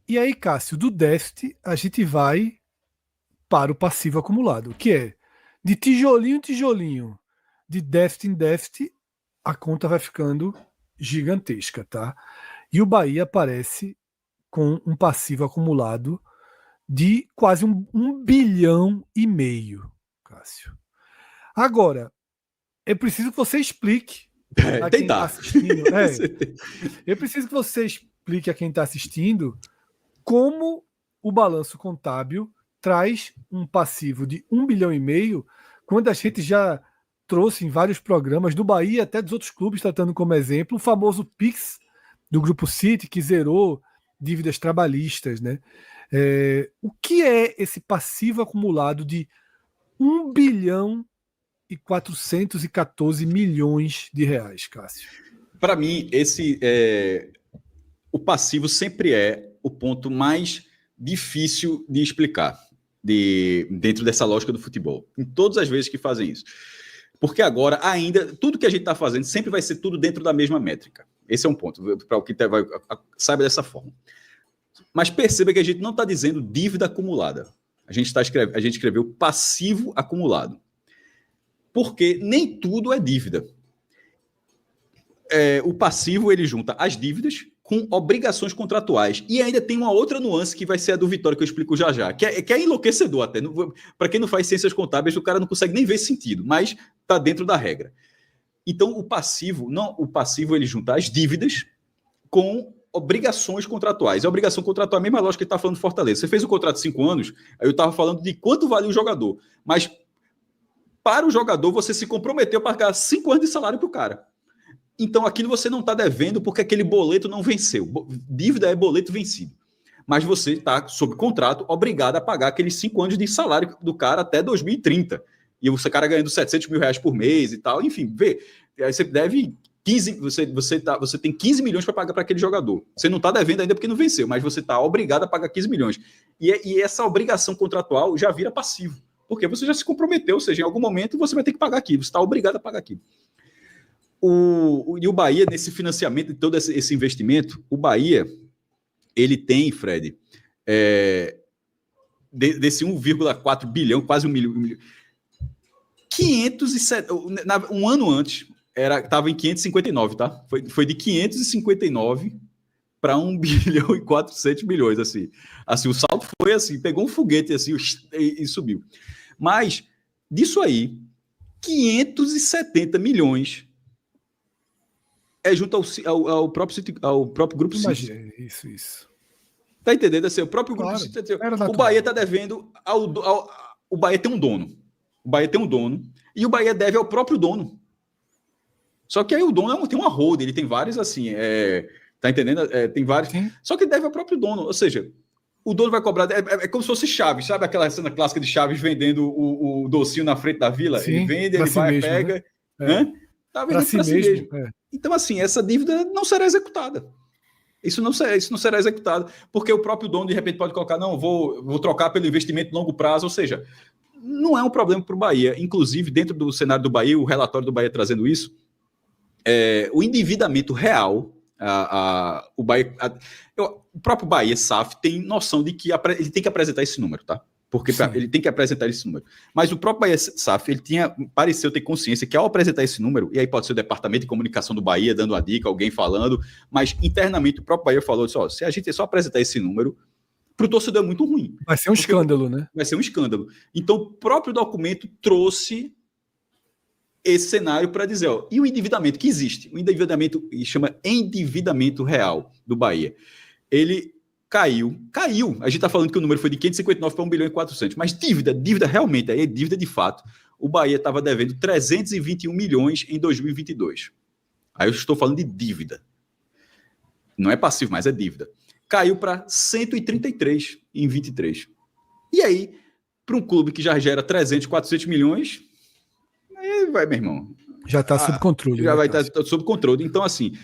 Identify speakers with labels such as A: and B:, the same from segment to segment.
A: E aí, Cássio, do déficit, a gente vai para o passivo acumulado, que é de tijolinho em tijolinho, de déficit em déficit, a conta vai ficando gigantesca, tá? E o Bahia aparece com um passivo acumulado de quase 1,5 bilhão, Cássio. Agora, é preciso que você explique a quem está
B: Tentar.
A: assistindo. Eu preciso que você explique a quem está assistindo como o balanço contábil traz um passivo de 1,5 bilhão, quando a gente já trouxe em vários programas do Bahia, até dos outros clubes, tratando como exemplo, o famoso Pix do Grupo City, que zerou dívidas trabalhistas, né? O que é esse passivo acumulado de 1,414 bilhões, Cássio?
B: Para mim, o passivo sempre é o ponto mais difícil de explicar dentro dessa lógica do futebol. Em todas as vezes que fazem isso. Porque agora, ainda, tudo que a gente está fazendo sempre vai ser tudo dentro da mesma métrica. Esse é um ponto, para o que saiba dessa forma. Mas perceba que a gente não está dizendo dívida acumulada. A gente escreveu passivo acumulado. Porque nem tudo é dívida. O passivo, ele junta as dívidas com obrigações contratuais. E ainda tem uma outra nuance que vai ser a do Vitória, que eu explico já, que é enlouquecedor até. Para quem não faz ciências contábeis, o cara não consegue nem ver esse sentido, mas está dentro da regra. Então, o passivo ele junta as dívidas com obrigações contratuais. A obrigação contratual é a mesma lógica que está falando de Fortaleza. Você fez um contrato de 5 anos, aí eu estava falando de quanto vale o jogador. Mas para o jogador, você se comprometeu para pagar 5 anos de salário para o cara. Então, aquilo você não está devendo porque aquele boleto não venceu. Dívida é boleto vencido. Mas você está, sob contrato, obrigado a pagar aqueles 5 anos de salário do cara até 2030. E o cara ganhando 700 mil reais por mês e tal. Enfim, vê. Aí você deve 15... Você tem 15 milhões para pagar para aquele jogador. Você não está devendo ainda porque não venceu, mas você está obrigado a pagar 15 milhões. E essa obrigação contratual já vira passivo. Porque você já se comprometeu, ou seja, em algum momento você vai ter que pagar aquilo. Você está obrigado a pagar aquilo. E o Bahia, nesse financiamento de todo esse investimento, o Bahia, ele tem, Fred, desse 1,4 bilhão, quase 1 milhão, 507, um ano antes, estava em 559, tá? Foi de 559 para 1 bilhão e 400 milhões, assim. O salto foi assim, pegou um foguete assim e subiu. Mas, disso aí, 570 milhões junto ao próprio Grupo City.
A: Isso.
B: Tá entendendo? Assim, o próprio Grupo City. O Bahia tá devendo o Bahia tem um dono. O Bahia tem um dono e o Bahia deve ao próprio dono. Só que aí o dono tem uma holding, ele tem vários assim, tá entendendo? Tem vários. Sim. Só que deve ao próprio dono, ou seja, o dono vai cobrar, é como se fosse Chaves, sabe aquela cena clássica de Chaves vendendo o docinho na frente da vila?
A: Sim,
B: ele vende, ele vai, mesmo, pega, né? Tá vendendo para si mesmo. Então, assim, essa dívida não será executada. Isso não será executado, porque o próprio dono, de repente, pode colocar, não, vou trocar pelo investimento de longo prazo, ou seja, não é um problema para o Bahia. Inclusive, dentro do cenário do Bahia, o relatório do Bahia trazendo isso, o endividamento real, o próprio Bahia, SAF, tem noção de que ele tem que apresentar esse número, tá? Porque ele tem que apresentar esse número. Mas o próprio Bahia SAF, ele pareceu ter consciência que ao apresentar esse número, e aí pode ser o departamento de comunicação do Bahia dando a dica, alguém falando, mas internamente o próprio Bahia falou, se a gente só apresentar esse número, para o torcedor é muito ruim.
A: Vai ser um escândalo, né?
B: Vai ser um escândalo. Então o próprio documento trouxe esse cenário para dizer, e o endividamento que existe, o endividamento, chama endividamento real do Bahia, ele caiu. A gente está falando que o número foi de 559 para 1 bilhão e 400, mas dívida realmente, aí é dívida de fato. O Bahia estava devendo 321 milhões em 2022. Aí eu estou falando de dívida. Não é passivo, mas é dívida. Caiu para 133 em 23. E aí, para um clube que já gera 300, 400 milhões, aí vai, meu irmão.
A: Já está sob controle.
B: Já vai estar sob controle. Então, assim,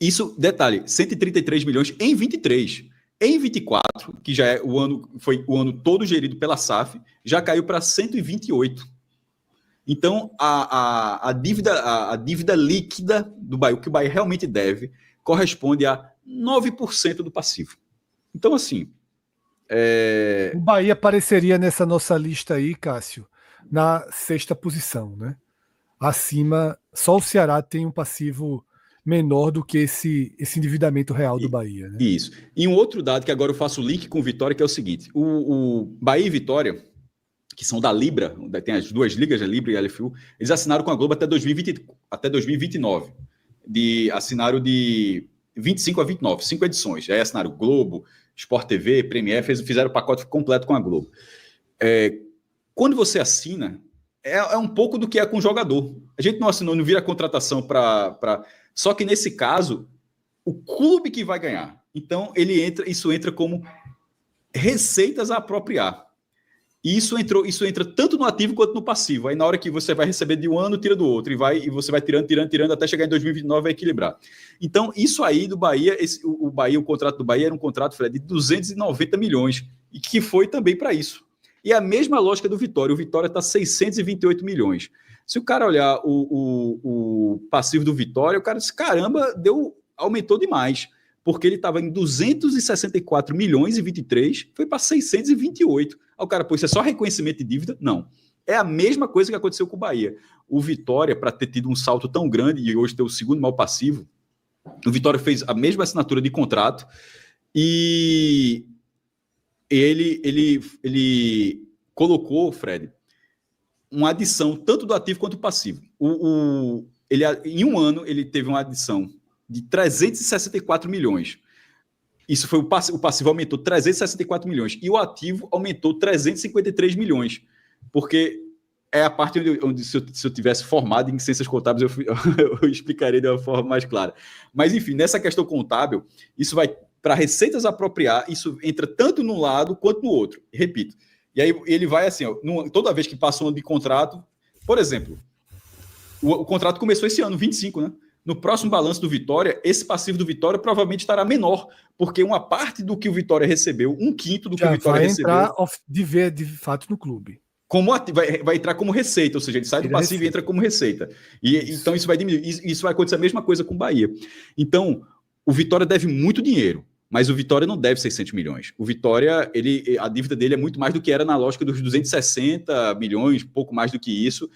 B: isso, detalhe, 133 milhões em 23. Em 24, que já foi o ano todo gerido pela SAF, já caiu para 128. Então, a dívida líquida do Bahia, o que o Bahia realmente deve, corresponde a 9% do passivo. Então, assim...
A: O Bahia apareceria nessa nossa lista aí, Cássio, na 6ª posição, né? Acima, só o Ceará tem um passivo menor do que esse endividamento real do Bahia, né?
B: Isso. E um outro dado que agora eu faço o link com o Vitória, que é o seguinte: o Bahia e Vitória, que são da Libra, tem as duas ligas, a Libra e a LFU, eles assinaram com a Globo até 2029. Assinaram de 25 a 29, 5 edições. Aí assinaram Globo, Sport TV, Premier, fizeram o pacote completo com a Globo. Quando você assina, é um pouco do que é com o jogador. A gente não assinou, não vira contratação para... Só que nesse caso, o clube que vai ganhar. Então, isso entra como receitas a apropriar. E isso entra tanto no ativo quanto no passivo. Aí na hora que você vai receber de um ano, tira do outro. E você vai tirando, até chegar em 2029 vai equilibrar. Então, isso aí do Bahia, o contrato do Bahia era um contrato, Fred, de 290 milhões. E que foi também para isso. E a mesma lógica do Vitória. O Vitória está 628 milhões. Se o cara olhar o passivo do Vitória, o cara diz, caramba, aumentou demais. Porque ele estava em 264 milhões e 23, foi para 628. Aí o cara, pô, isso é só reconhecimento de dívida? Não. É a mesma coisa que aconteceu com o Bahia. O Vitória, para ter tido um salto tão grande e hoje ter o segundo maior passivo, o Vitória fez a mesma assinatura de contrato e ele colocou, Fred, uma adição tanto do ativo quanto do passivo. Em um ano, ele teve uma adição de 364 milhões. Isso foi o passivo aumentou 364 milhões e o ativo aumentou 353 milhões. Porque é a parte onde se eu tivesse formado em ciências contábeis, eu explicaria de uma forma mais clara. Mas, enfim, nessa questão contábil, isso vai para receitas apropriar, isso entra tanto num lado quanto no outro. Repito. E aí ele vai assim, ó, toda vez que passa um ano de contrato, por exemplo, o contrato começou esse ano, 25, né? No próximo balanço do Vitória, esse passivo do Vitória provavelmente estará menor, porque uma parte do que o Vitória recebeu, 1/5 do que o Vitória recebeu...
A: vai entrar de fato no clube.
B: Vai entrar como receita, ou seja, ele sai do passivo e entra como receita. Então isso vai diminuir. Isso vai acontecer a mesma coisa com o Bahia. Então, o Vitória deve muito dinheiro, mas o Vitória não deve 600 milhões. O Vitória, a dívida dele é muito mais do que era na lógica dos 260 milhões, pouco mais do que isso,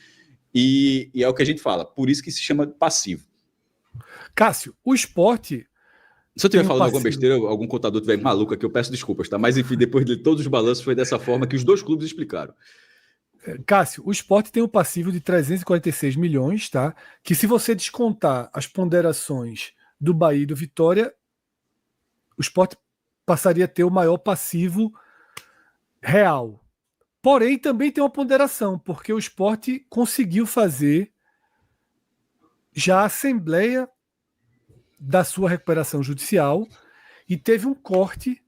B: e é o que a gente fala. Por isso que se chama passivo.
A: Cássio, o Sport...
B: Se eu estiver falando alguma besteira, algum contador estiver maluco aqui, eu peço desculpas, tá? Mas, enfim, depois de todos os balanços, foi dessa forma que os dois clubes explicaram.
A: Cássio, o Sport tem um passivo de 346 milhões, tá? Que se você descontar as ponderações do Bahia e do Vitória, o Sport passaria a ter o maior passivo real. Porém, também tem uma ponderação, porque o Sport conseguiu fazer já a assembleia da sua recuperação judicial e teve um corte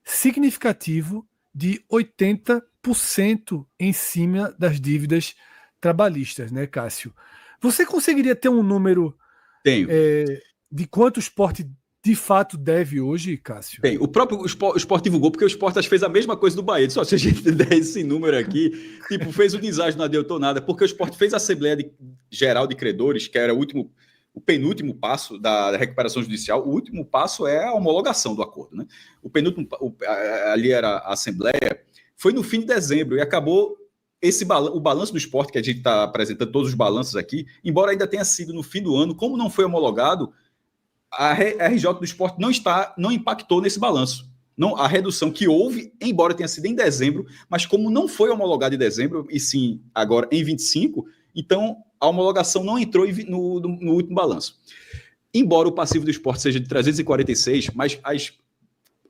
A: significativo de 80% em cima das dívidas trabalhistas, né, Cássio? Você conseguiria ter um número de quanto o Sport de fato deve hoje, Cássio?
B: Bem, o próprio Sport divulgou, porque o Sport fez a mesma coisa do Bahia. Só se a gente der esse número aqui, fez o deságio, não adiantou nada, porque o Sport fez a Assembleia Geral de Credores, que era o penúltimo passo da recuperação judicial. O último passo é a homologação do acordo, né? O penúltimo, ali era a Assembleia, foi no fim de dezembro, e acabou o balanço do Sport, que a gente está apresentando todos os balanços aqui, embora ainda tenha sido no fim do ano, como não foi homologado, a RJ do Sport não impactou nesse balanço. Não, a redução que houve, embora tenha sido em dezembro, mas como não foi homologado em dezembro, e sim agora em 25, então a homologação não entrou no último balanço. Embora o passivo do Sport seja de 346, mas as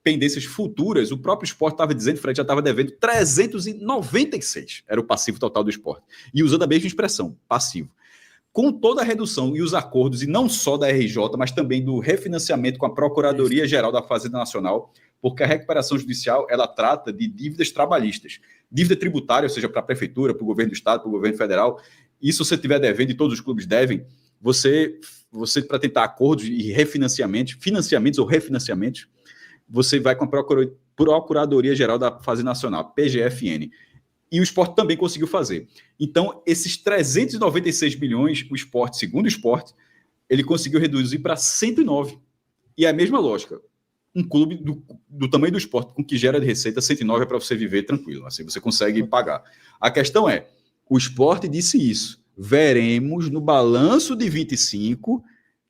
B: pendências futuras, o próprio Sport estava dizendo, Fred já estava devendo 396, era o passivo total do Sport. E usando a mesma expressão, passivo. Com toda a redução e os acordos, e não só da RJ, mas também do refinanciamento com a Procuradoria-Geral da Fazenda Nacional, porque a recuperação judicial, ela trata de dívidas trabalhistas. Dívida tributária, ou seja, para a Prefeitura, para o Governo do Estado, para o Governo Federal. E se você estiver devendo, e todos os clubes devem, você para tentar acordos e financiamentos ou refinanciamentos, você vai com a Procuradoria-Geral da Fazenda Nacional, PGFN. E o Sport também conseguiu fazer. Então, esses 396 milhões, o Sport, segundo o Sport, ele conseguiu reduzir para 109. E é a mesma lógica. Um clube do tamanho do Sport, com que gera de receita, 109 é para você viver tranquilo. Assim, você consegue pagar. A questão é, o Sport disse isso. Veremos no balanço de 25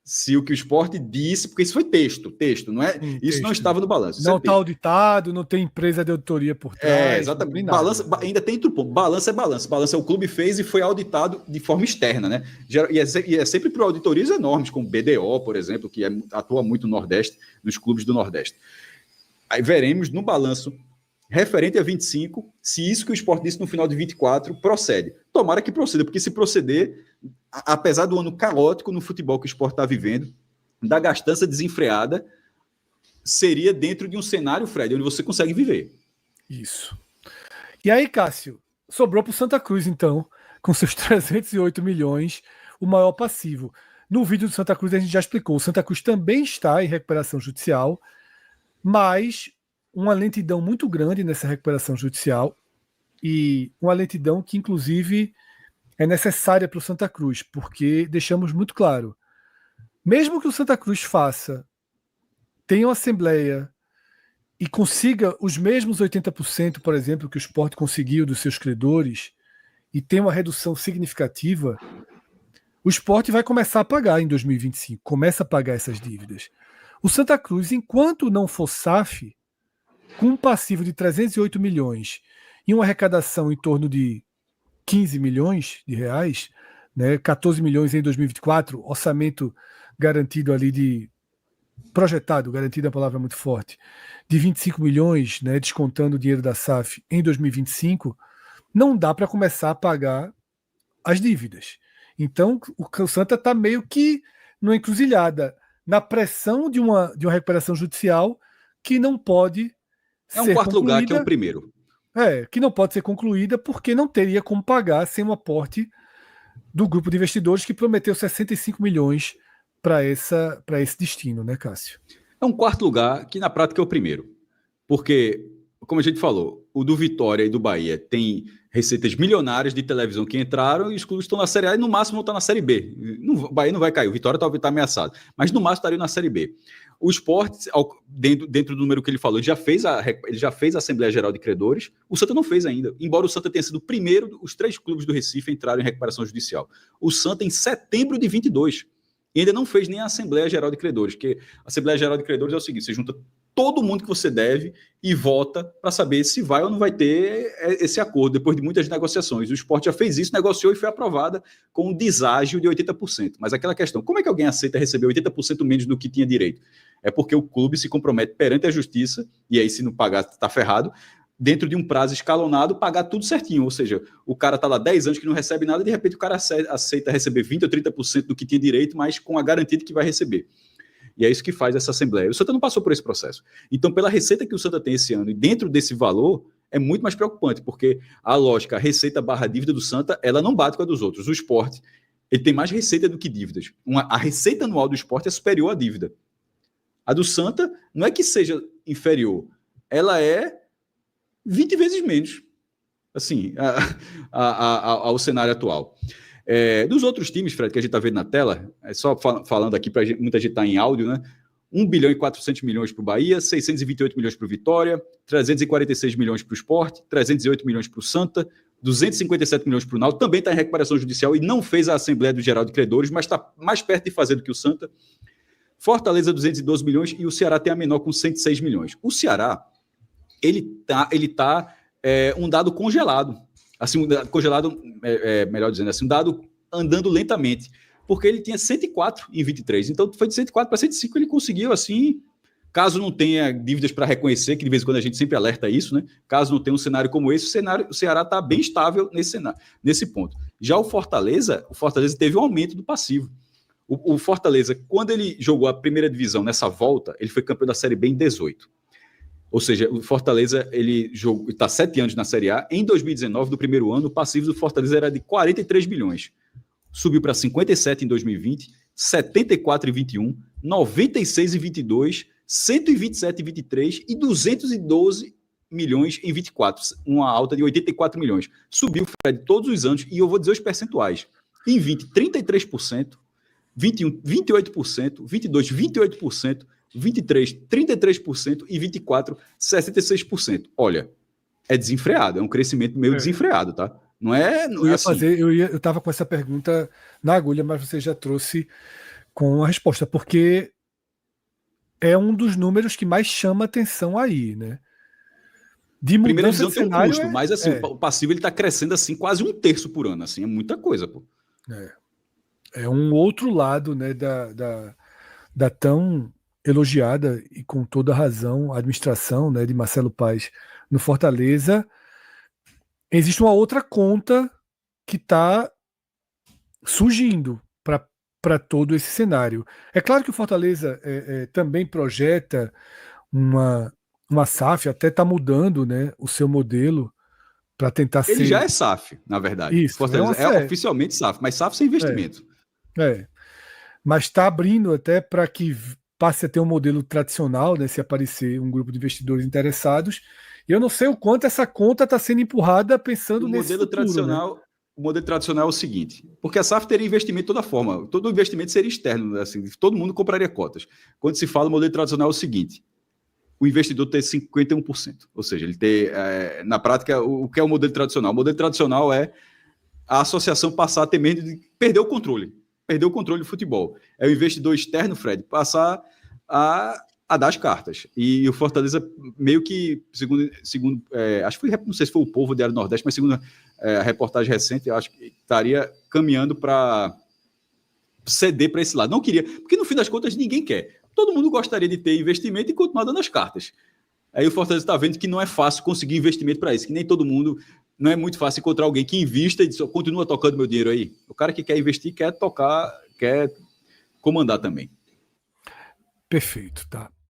B: se o que o Sport disse, porque isso foi texto, não é? Isso texto. Não estava no balanço.
A: Não está auditado, não tem empresa de auditoria por trás.
B: Exatamente. Balança, ainda tem outro ponto. Balança é balança. Balança é o clube fez e foi auditado de forma externa, né? E é sempre por auditorias enormes, como BDO, por exemplo, que atua muito no Nordeste, nos clubes do Nordeste. Aí veremos no balanço referente a 25, se isso que o Sport disse no final de 24 procede. Tomara que proceda, porque se proceder, apesar do ano caótico no futebol que o Sport está vivendo, da gastança desenfreada, seria dentro de um cenário, Fred, onde você consegue viver.
A: Isso. E aí, Cássio, sobrou para o Santa Cruz, então, com seus 308 milhões, o maior passivo. No vídeo do Santa Cruz a gente já explicou, o Santa Cruz também está em recuperação judicial, mas uma lentidão muito grande nessa recuperação judicial e uma lentidão que, inclusive, é necessária para o Santa Cruz, porque deixamos muito claro, mesmo que o Santa Cruz tenha uma assembleia e consiga os mesmos 80%, por exemplo, que o Sport conseguiu dos seus credores e tenha uma redução significativa, o Sport vai começar a pagar em 2025, começa a pagar essas dívidas. O Santa Cruz, enquanto não for SAF, com um passivo de 308 milhões e uma arrecadação em torno de 15 milhões de reais, né, 14 milhões em 2024, orçamento garantido ali projetado, garantido é uma palavra muito forte, de 25 milhões, né, descontando o dinheiro da SAF em 2025, não dá para começar a pagar as dívidas. Então, o Santa está meio que numa encruzilhada, na pressão de uma recuperação judicial que não pode
B: ser concluída. É um quarto lugar que é o primeiro.
A: Que não pode ser concluída porque não teria como pagar sem um aporte do grupo de investidores que prometeu 65 milhões para esse destino, né, Cássio?
B: É um quarto lugar que na prática é o primeiro. Porque, como a gente falou, o do Vitória e do Bahia tem receitas milionárias de televisão que entraram e os clubes estão na Série A e no máximo vão estar na Série B. O Bahia não vai cair, o Vitória talvez está ameaçado, mas no máximo estaria na Série B. O Sport, dentro do número que ele falou, ele já fez a Assembleia Geral de Credores, o Santa não fez ainda, embora o Santa tenha sido o primeiro, os 3 clubes do Recife entraram em recuperação judicial. O Santa em setembro de 22, e ainda não fez nem a Assembleia Geral de Credores, porque a Assembleia Geral de Credores é o seguinte, você junta todo mundo que você deve e vota para saber se vai ou não vai ter esse acordo, depois de muitas negociações. O Sport já fez isso, negociou e foi aprovada com um deságio de 80%. Mas aquela questão, como é que alguém aceita receber 80% menos do que tinha direito? É porque o clube se compromete perante a justiça, e aí se não pagar, está ferrado, dentro de um prazo escalonado, pagar tudo certinho. Ou seja, o cara está lá 10 anos que não recebe nada, de repente o cara aceita receber 20% ou 30% do que tinha direito, mas com a garantia de que vai receber. E é isso que faz essa Assembleia. O Santa não passou por esse processo. Então, pela receita que o Santa tem esse ano, e dentro desse valor, é muito mais preocupante, porque a lógica, a receita barra dívida do Santa, ela não bate com a dos outros. O Sport, ele tem mais receita do que dívidas. A receita anual do Sport é superior à dívida. A do Santa não é que seja inferior, ela é 20 vezes menos, assim, ao cenário atual. Dos outros times, Fred, que a gente está vendo na tela, só falando aqui, para muita gente estar em áudio, né? 1 bilhão e 400 milhões para o Bahia, 628 milhões para o Vitória, 346 milhões para o Sport, 308 milhões para o Santa, 257 milhões para o Náutico, também está em recuperação judicial e não fez a Assembleia do Geral de Credores, mas está mais perto de fazer do que o Santa. Fortaleza, 212 milhões e o Ceará tem a menor com 106 milhões. O Ceará, ele tá um dado congelado. Assim, congelado, melhor dizendo assim, um dado andando lentamente, porque ele tinha 104 em 23, então foi de 104 para 105, ele conseguiu assim, caso não tenha dívidas para reconhecer, que de vez em quando a gente sempre alerta isso, né? Caso não tenha um cenário como esse, o Ceará está bem estável nesse ponto. Já o Fortaleza teve um aumento do passivo. O Fortaleza, quando ele jogou a primeira divisão nessa volta, ele foi campeão da Série B em 18. Ou seja, o Fortaleza, ele está 7 anos na Série A. Em 2019, no primeiro ano, o passivo do Fortaleza era de 43 milhões. Subiu para 57 em 2020, 74 em 21, 96 em 22, 127 em 23 e 212 milhões em 24. Uma alta de 84 milhões. Subiu, Fred, todos os anos. E eu vou dizer os percentuais. Em 20, 33%. 21, 28%, 22, 28%, 23, 33% e 24, 66%. Olha, é desenfreado, é um crescimento meio desenfreado, tá? Não é assim.
A: Eu estava com essa pergunta na agulha, mas você já trouxe com a resposta, porque é um dos números que mais chama atenção aí, né? De
B: Primeira
A: mudança
B: visão
A: de
B: tem um
A: cenário
B: custo, mas assim, o passivo ele tá crescendo assim quase 1/3 por ano, assim, é muita coisa, pô.
A: É um outro lado, né, da tão elogiada e com toda razão administração, né, de Marcelo Paes no Fortaleza. Existe uma outra conta que está surgindo para todo esse cenário. É claro que o Fortaleza também projeta uma SAF, até está mudando, né, o seu modelo para tentar
B: Ele já é
A: ser.
B: SAF, na verdade.
A: Isso,
B: Fortaleza é
A: é,
B: oficialmente SAF, mas SAF sem investimento.
A: é. Mas está abrindo até para que passe a ter um modelo tradicional, né, se aparecer um grupo de investidores interessados. E eu não sei o quanto essa conta está sendo empurrada pensando nesse futuro, né?
B: O modelo tradicional é o seguinte, porque a SAF teria investimento de toda forma, todo investimento seria externo, assim, todo mundo compraria cotas. Quando se fala, o modelo tradicional é o seguinte, o investidor ter 51%, ou seja, ele ter, na prática, o que é o modelo tradicional? O modelo tradicional é a associação passar a ter medo de perder o controle do futebol. É o investidor externo, Fred, passar a dar as cartas. E o Fortaleza meio que, segundo acho que foi, não sei se foi o Povo, Diário do Nordeste, mas segundo a reportagem recente, eu acho que estaria caminhando para ceder para esse lado. Não queria, porque no fim das contas ninguém quer. Todo mundo gostaria de ter investimento e continuar dando as cartas. Aí o Fortaleza está vendo que não é fácil conseguir investimento para isso, que nem todo mundo, não é muito fácil encontrar alguém que invista e diz, continua tocando meu dinheiro aí. O cara que quer investir quer tocar, quer comandar também.
A: Perfeito, tá.